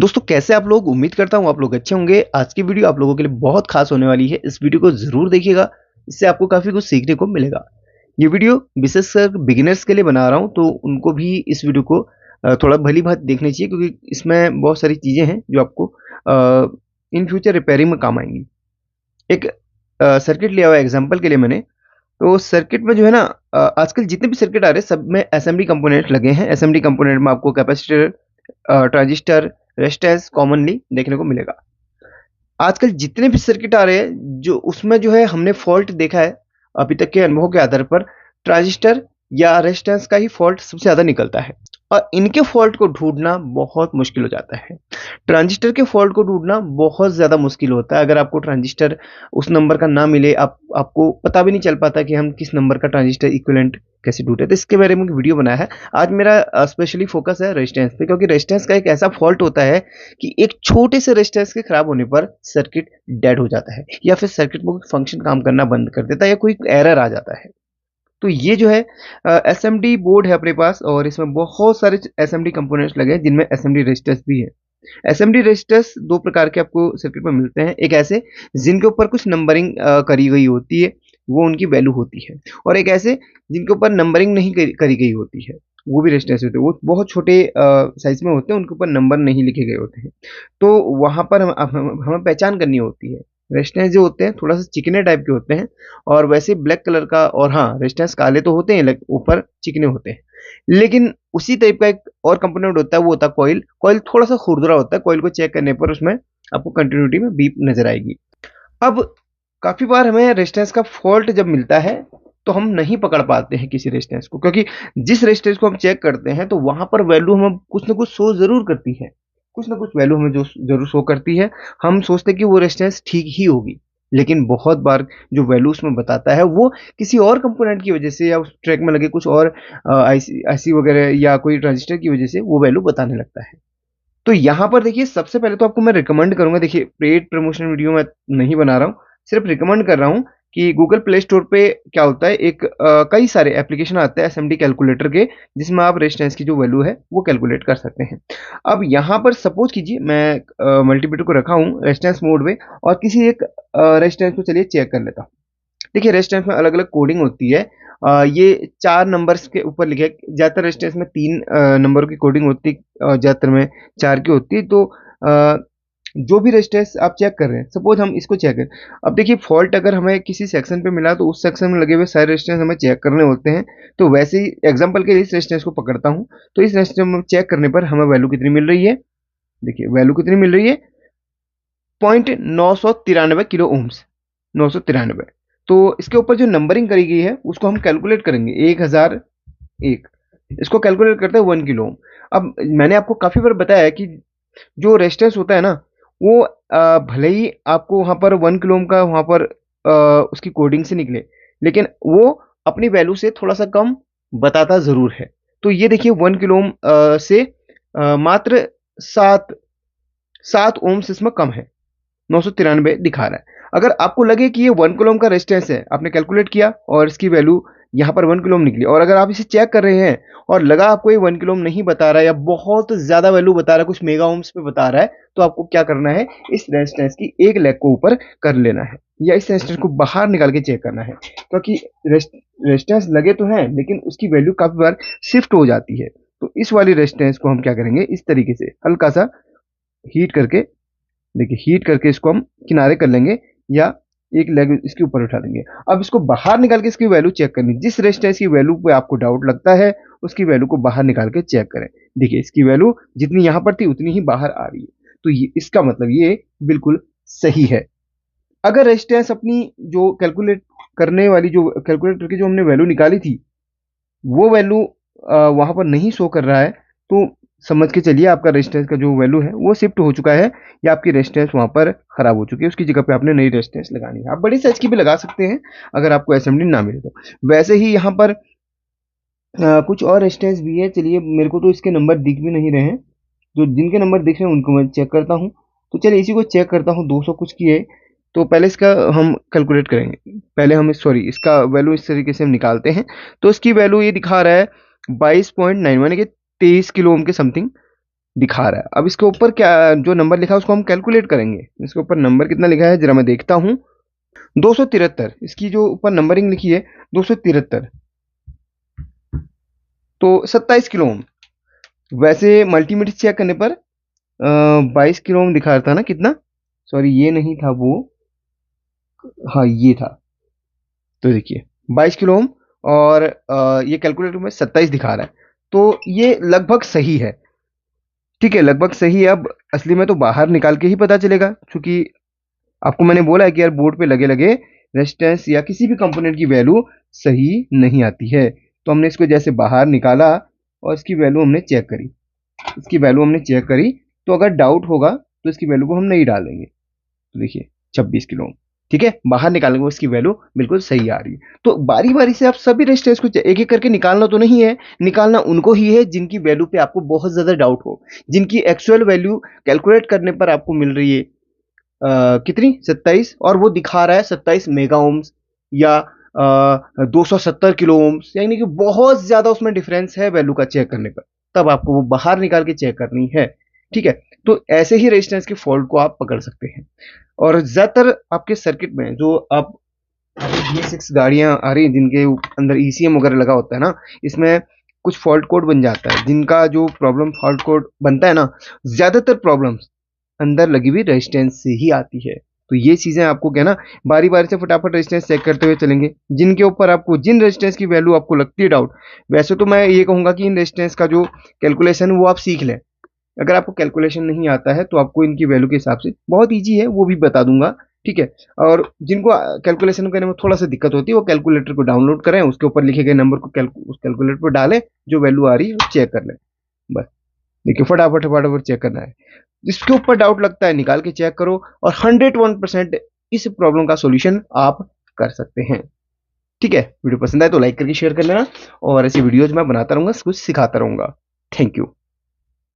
दोस्तों कैसे आप लोग। उम्मीद करता हूँ आप लोग अच्छे होंगे। आज की वीडियो आप लोगों के लिए बहुत खास होने वाली है। इस वीडियो को जरूर देखिएगा, इससे आपको काफी कुछ सीखने को मिलेगा। ये वीडियो विशेषकर बिगिनर्स के लिए बना रहा हूँ, तो उनको भी इस वीडियो को थोड़ा भली भांति देखनी चाहिए, क्योंकि इसमें बहुत सारी चीजें हैं जो आपको इन फ्यूचर रिपेयरिंग में काम आएंगी। एक सर्किट लिया हुआ एग्जाम्पल के लिए मैंने, तो सर्किट में जो है ना, आजकल जितने भी सर्किट आ रहे हैं सब में एसएमडी कंपोनेंट लगे हैं। एसएमडी कंपोनेंट में आपको कैपेसिटर, ट्रांजिस्टर, रेजिस्टेंस कॉमनली देखने को मिलेगा। आजकल जितने भी सर्किट आ रहे हैं जो उसमें जो है हमने फॉल्ट देखा है अभी तक के अनुभव के आधार पर, ट्रांजिस्टर या रेजिस्टेंस का ही फॉल्ट सबसे ज्यादा निकलता है। और इनके फॉल्ट को ढूंढना बहुत मुश्किल हो जाता है। ट्रांजिस्टर के फॉल्ट को ढूंढना बहुत ज्यादा मुश्किल होता है। अगर आपको ट्रांजिस्टर उस नंबर का ना मिले, आपको पता भी नहीं चल पाता कि हम किस नंबर का ट्रांजिस्टर इक्विवेलेंट कैसे ढूंढे। तो इसके बारे में वीडियो बनाया है। आज मेरा स्पेशली फोकस है रेजिस्टेंस पे, क्योंकि रेजिस्टेंस का एक ऐसा फॉल्ट होता है कि एक छोटे से रेजिस्टेंस के खराब होने पर सर्किट डेड हो जाता है, या फिर सर्किट में फंक्शन काम करना बंद कर देता है, या कोई एरर आ जाता है। तो ये जो है एसएमडी बोर्ड है अपने पास, और इसमें बहुत सारे एसएमडी कंपोनेंट्स लगे हैं जिनमें एसएमडी रेजिस्टर्स भी है। एसएमडी रेजिस्टर्स दो प्रकार के आपको सर्किट में मिलते हैं। एक ऐसे जिनके ऊपर कुछ नंबरिंग करी गई होती है, वो उनकी वैल्यू होती है। और एक ऐसे जिनके ऊपर नंबरिंग नहीं करी गई होती है, वो भी रेजिस्टेंस होते हैं। वो बहुत छोटे साइज में होते हैं, उनके ऊपर नंबर नहीं लिखे गए होते हैं। तो वहां पर हमें पहचान करनी होती है। रेजिस्टेंस जो होते हैं थोड़ा सा चिकने टाइप के होते हैं, और वैसे ब्लैक कलर का, और हाँ रेजिस्टेंस काले तो होते हैं, ऊपर चिकने होते हैं। लेकिन उसी टाइप का एक और कंपोनेंट होता है, वो होता है कॉइल। कॉइल थोड़ा सा खुरदुरा होता है। कॉइल को चेक करने पर उसमें आपको कंटिन्यूटी में बीप नजर आएगी। अब काफी बार हमें रेजिस्टेंस का फॉल्ट जब मिलता है तो हम नहीं पकड़ पाते हैं किसी रेजिस्टेंस को, क्योंकि जिस रेजिस्टेंस को हम चेक करते हैं तो वहां पर वैल्यू हमें कुछ ना कुछ शो जरूर करती है। कुछ ना कुछ वैल्यू हमें जो जरूर शो करती है। हम सोचते हैं कि वो रेजिस्टेंस ठीक ही होगी, लेकिन बहुत बार जो वैल्यू उसमें बताता है वो किसी और कंपोनेंट की वजह से, या उस ट्रैक में लगे कुछ और आईसी आईसी वगैरह या कोई ट्रांजिस्टर की वजह से वो वैल्यू बताने लगता है। तो यहाँ पर देखिए, सबसे पहले तो आपको मैं रिकमेंड करूंगा, देखिए पेड प्रमोशन वीडियो मैं नहीं बना रहा हूँ, सिर्फ रिकमेंड कर रहा हूँ कि गूगल प्ले स्टोर पे क्या होता है, एक कई सारे एप्लीकेशन आते हैं एसएमडी कैलकुलेटर के, जिसमें आप रेजिस्टेंस की जो वैल्यू है वो कैलकुलेट कर सकते हैं। अब यहाँ पर सपोज कीजिए मैं मल्टीमीटर को रखा हूँ रेजिस्टेंस मोड में, और किसी एक रेजिस्टेंस को चलिए चेक कर लेता हूँ। देखिए रेजिस्टेंस में अलग अलग कोडिंग होती है। ये 4 नंबर्स के ऊपर लिखे है। ज्यादातर रेजिस्टेंस में 3 नंबरों की कोडिंग होती है, ज्यादातर में 4 की होती है। तो जो भी रेजिस्टेंस आप चेक कर रहे हैं, सपोज हम इसको चेक करें। अब देखिए फॉल्ट अगर हमें किसी सेक्शन पे मिला तो उस सेक्शन में लगे हुए सारे रेजिस्टेंस हमें चेक करने होते हैं। तो वैसे ही एग्जांपल के लिए इस रेजिस्टेंस को पकड़ता हूँ, तो इस रेजिस्टेंस में चेक करने पर हमें वैल्यू कितनी मिल रही है। देखिए वैल्यू कितनी मिल रही है, 0.993 किलो ओम्स, 993। तो इसके ऊपर जो नंबरिंग करी गई है उसको हम कैलकुलेट करेंगे, 1001। इसको कैलकुलेट करते हैं 1 किलो ओम। अब मैंने आपको काफी बार बताया है कि जो रेजिस्टेंस होता है ना, वो भले ही आपको वहां पर 1 किलो ओम का वहां पर उसकी कोडिंग से निकले, लेकिन वो अपनी वैल्यू से थोड़ा सा कम बताता जरूर है। तो ये देखिए 1 किलो ओम से मात्र 7 ओम्स इसमें कम है, 993 दिखा रहा है। अगर आपको लगे कि ये 1 किलो ओम का रेजिस्टेंस है, आपने कैलकुलेट किया और इसकी वैल्यू यहाँ पर 1 किलो ओम निकली, और अगर आप इसे चेक कर रहे हैं और लगा आपको ये 1 किलो ओम नहीं बता रहा है, या बहुत ज्यादा वैल्यू बता रहा है, कुछ मेगा ओम्स पे बता रहा है, तो आपको क्या करना है, इस रेजिस्टेंस की एक लेग को ऊपर कर लेना है, या इस रेजिस्टेंस को बाहर निकाल के चेक करना है। क्योंकि रेजिस्टेंस लगे तो हैं, लेकिन उसकी वैल्यू काफी बार शिफ्ट हो जाती है। तो इस वाली रेजिस्टेंस को हम क्या करेंगे, इस तरीके से हल्का सा हीट करके, देखिए हीट करके इसको हम किनारे कर लेंगे, या एक लेग इसके ऊपर उठा देंगे। अब इसको बाहर निकाल के इसकी वैल्यू चेक करनी। जिस रेजिस्टेंस की वैल्यू पे आपको डाउट लगता है उसकी वैल्यू को बाहर निकाल के चेक करें। देखिए इसकी वैल्यू जितनी यहां पर थी उतनी ही बाहर आ रही है, तो ये इसका मतलब ये बिल्कुल सही है। अगर रेजिस्टेंस अपनी जो कैलकुलेट करने वाली, जो कैलकुलेटर की जो हमने वैल्यू निकाली थी, वो वैल्यू वहां पर नहीं शो कर रहा है, तो समझ के चलिए आपका रेजिस्टेंस का जो वैल्यू है वो शिफ्ट हो चुका है, या आपकी रेजिस्टेंस वहां पर खराब हो चुकी है। उसकी जगह पे आपने नई रेजिस्टेंस लगानी है। आप बड़ी साइज की भी लगा सकते हैं अगर आपको एसएमडी ना मिले तो। वैसे ही यहाँ पर कुछ और रेजिस्टेंस भी है। चलिए मेरे को तो इसके नंबर दिख भी नहीं रहे हैं, जो जिनके नंबर दिख रहे हैं उनको मैं चेक करता हूँ। तो चलिए इसी को चेक करता हूँ, 200 कुछ की है। तो पहले इसका हम कैलकुलेट करेंगे। पहले हम इसका वैल्यू इस तरीके से हम निकालते हैं। तो इसकी वैल्यू ये दिखा रहा है 22.9, यानी कि 23 किलो ओम के समथिंग। दिखा रहा है। अब इसके ऊपर क्या जो नंबर लिखा है उसको हम कैलकुलेट करेंगे। इसके ऊपर नंबर कितना लिखा है जरा मैं देखता हूँ, 273। इसकी जो ऊपर नंबरिंग लिखी है 273, तो 27 किलो ओम। वैसे मल्टीमीटर चेक करने पर 22 किलो ओम दिखा रहा था ना, कितना, सॉरी ये नहीं था वो, हाँ ये था। तो देखिए 22 किलो ओम और ये कैलकुलेटर में 27 दिखा रहा है, तो ये लगभग सही है। ठीक है, लगभग सही है। अब असली में तो बाहर निकाल के ही पता चलेगा, क्योंकि आपको मैंने बोला है कि यार बोर्ड पे लगे लगे रेजिस्टेंस या किसी भी कंपोनेंट की वैल्यू सही नहीं आती है। तो हमने इसको जैसे बाहर निकाला और इसकी वैल्यू हमने चेक करी, इसकी वैल्यू हमने चेक करी, तो अगर डाउट होगा तो इसकी वैल्यू को हम नहीं डालेंगे। तो देखिए 26 किलो ओम, ठीक है, बाहर निकालेंगे इसकी वैल्यू बिल्कुल सही आ रही है। तो बारी बारी से आप सभी रेजिस्टेंस को एक एक करके निकालना तो नहीं है, निकालना उनको ही है जिनकी वैल्यू पे आपको बहुत ज्यादा डाउट हो, जिनकी एक्चुअल वैल्यू कैलकुलेट करने पर आपको मिल रही है कितनी, 27, और वो दिखा रहा है 27 मेगा ओम्स या 270 किलो ओम्स, यानी कि बहुत ज्यादा उसमें डिफरेंस है वैल्यू का चेक करने पर, तब आपको वो बाहर निकाल के चेक करनी है। ठीक है, तो ऐसे ही रेजिस्टेंस के फॉल्ट को आप पकड़ सकते हैं। और ज्यादातर आपके सर्किट में जो आप BS6 गाड़ियां आ रही हैं जिनके अंदर ECM वगैरह लगा होता है ना, इसमें कुछ फॉल्ट कोड बन जाता है, जिनका जो प्रॉब्लम फॉल्ट कोड बनता है ना, ज्यादातर प्रॉब्लम्स अंदर लगी हुई रेजिस्टेंस से ही आती है। तो ये चीजें आपको क्या ना, बारी बारी से फटाफट रेजिस्टेंस चेक करते हुए चलेंगे, जिनके ऊपर आपको जिन रेजिस्टेंस की वैल्यू आपको लगती है डाउट। वैसे तो मैं ये कहूंगा कि इन रेजिस्टेंस का जो कैलकुलेशन वो आप सीख लें। अगर आपको कैलकुलेशन नहीं आता है तो आपको इनकी वैल्यू के हिसाब से बहुत ईजी है, वो भी बता दूंगा। ठीक है, और जिनको कैलकुलेशन करने में थोड़ा सा दिक्कत होती है वो कैलकुलेटर को डाउनलोड करें, उसके ऊपर लिखे गए नंबर को उस कैलकुलेटर पर डालें, जो वैल्यू आ रही है वो चेक कर लें। बस देखिए फटाफट फटाफट चेक करना है, जिसके ऊपर डाउट लगता है निकाल के चेक करो, और 101% इस प्रॉब्लम का सॉल्यूशन आप कर सकते हैं। ठीक है, वीडियो पसंद आए तो लाइक करके शेयर कर लेना, और ऐसी वीडियोज मैं बनाता रहूंगा, कुछ सिखाता रहूंगा। Thank you.